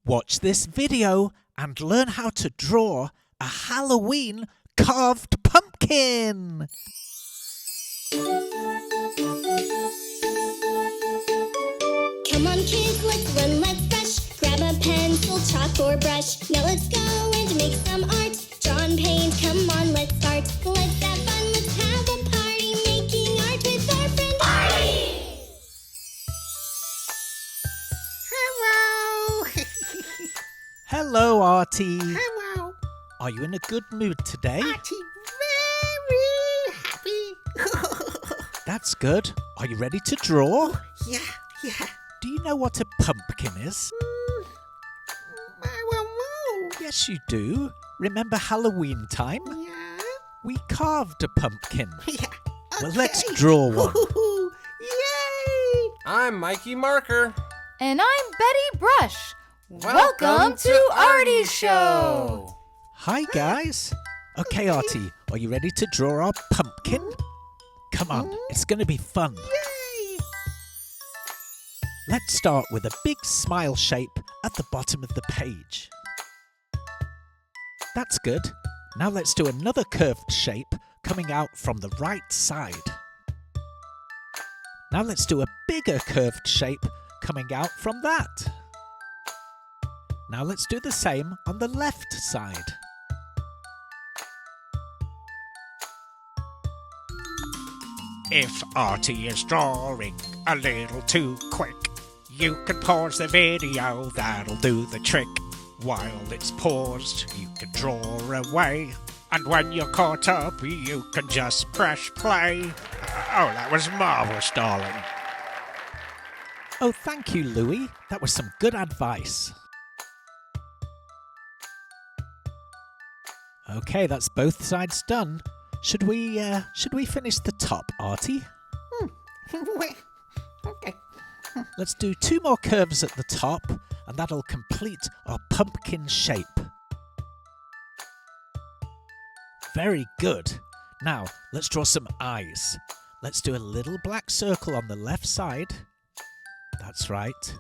Watch this video and learn how to draw a Halloween carved pumpkin. Come on kids, let's run, let's rush. Grab a pencil, chalk or brush. Now let's go and make some art. Draw and paint, come on, let's start. Let's have fun, let's have a party. Making art with our friend Artie. Hello. Hello, Artie. Hello. Are you in a good mood today? Artie, very happy. That's good. Are you ready to draw? Yeah. Do you know what a pumpkin is? I will know. Yes, you do. Remember Halloween time? Yeah. We carved a pumpkin. Yeah. Well, Okay. let's draw one. Yay. I'm Mikey Marker. And I'm Betty Brush. Welcome to Artie's show. Hi, guys. Okay, Artie, are you ready to draw our pumpkin? Come on, it's going to be fun. Yay. Let's start with a big smile shape at the bottom of the page. That's good. Now let's do another curved shape coming out from the right side. Now let's do a bigger curved shape coming out from that. Now let's do the same on the left side. If Artie is drawing a little too quick, you can pause the video, that'll do the trick. While it's paused, you can draw away. And when you're caught up, you can just press play. Oh, that was marvellous, darling. Oh, thank you, Louie. That was some good advice. Okay, that's both sides done. Should we finish the top, Artie? Okay. Let's do 2 more curves at the top, and that'll complete our pumpkin shape. Very good. Now, let's draw some eyes. Let's do a little black circle on the left side. That's right.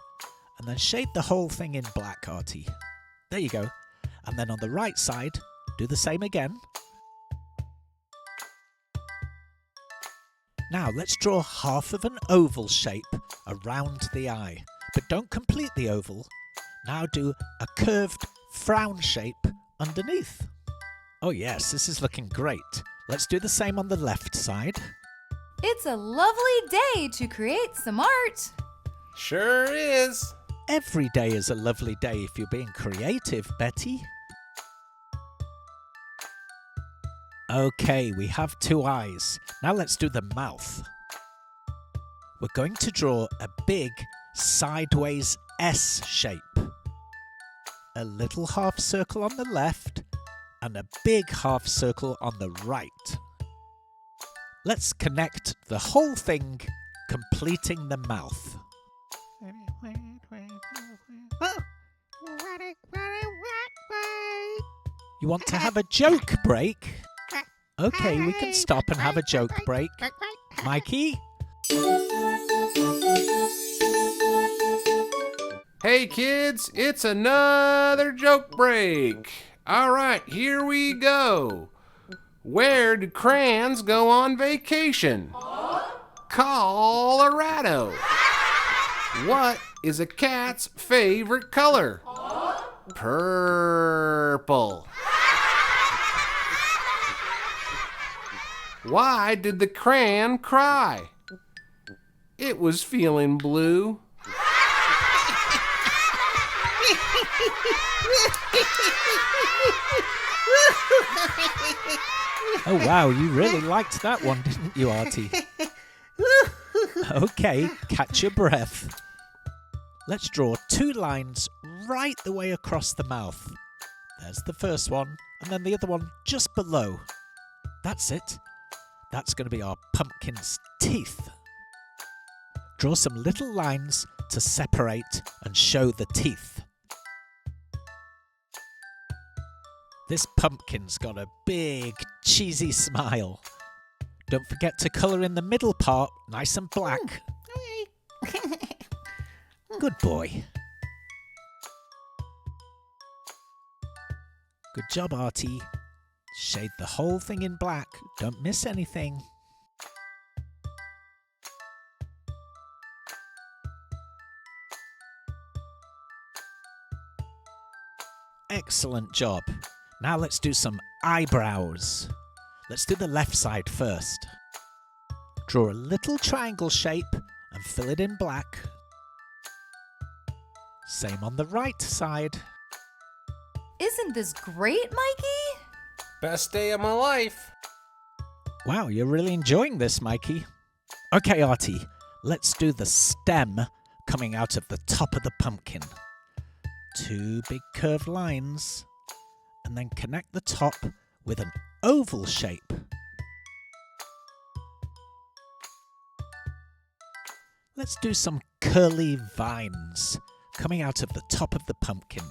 And then shade the whole thing in black, Artie. There you go. And then on the right side, do the same again. Now let's draw half of an oval shape around the eye, but don't complete the oval. Now do a curved frown shape underneath. Oh yes, this is looking great. Let's do the same on the left side. It's a lovely day to create some art. Sure is. Every day is a lovely day if you're being creative, Betty. Okay, we have 2 eyes. Now let's do the mouth. We're going to draw a big sideways S shape. A little half circle on the left and a big half circle on the right. Let's connect the whole thing, completing the mouth. You want to have a joke break? Okay, we can stop and have a joke break. Mikey? Hey kids, it's another joke break. All right, here we go. Where do crayons go on vacation? Colorado. What is a cat's favorite color? Purple. Why did the crayon cry? It was feeling blue. Oh wow, you really liked that one, didn't you, Artie? Okay, catch your breath. Let's draw 2 lines right the way across the mouth. There's the first one, and then the other one just below. That's it. That's going to be our pumpkin's teeth. Draw some little lines to separate and show the teeth. This pumpkin's got a big, cheesy smile. Don't forget to colour in the middle part nice and black. Okay. Good boy. Good job, Artie. Shade the whole thing in black. Don't miss anything. Excellent job. Now let's do some eyebrows. Let's do the left side first. Draw a little triangle shape and fill it in black. Same on the right side. Isn't this great, Mikey? Best day of my life. Wow, you're really enjoying this, Mikey. Okay, Artie, let's do the stem coming out of the top of the pumpkin. 2 big curved lines, and then connect the top with an oval shape. Let's do some curly vines coming out of the top of the pumpkin.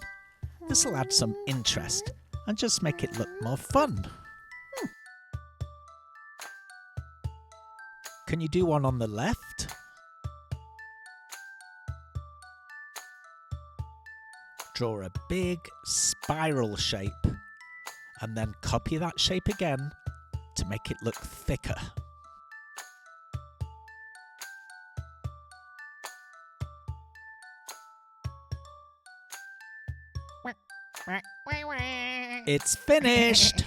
This will add some interest and just make it look more fun. Can you do one on the left? Draw a big spiral shape and then copy that shape again to make it look thicker. It's finished!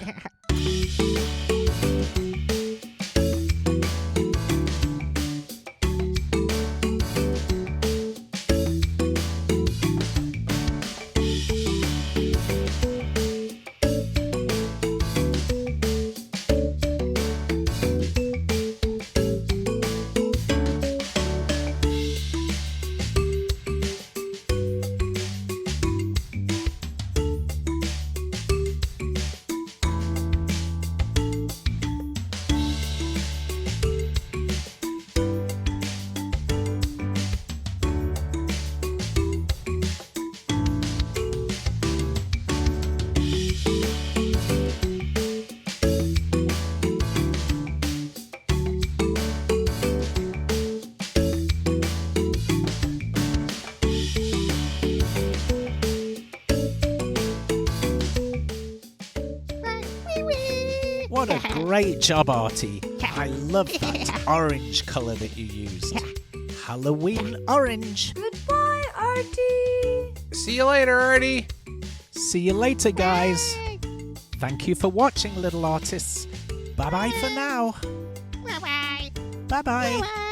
What a great job, Artie. I love that orange colour that you used. Halloween orange. Goodbye, Artie. See you later, Artie. See you later, guys. Thank you for watching, little artists. Bye-bye for now. Bye-bye. Bye-bye.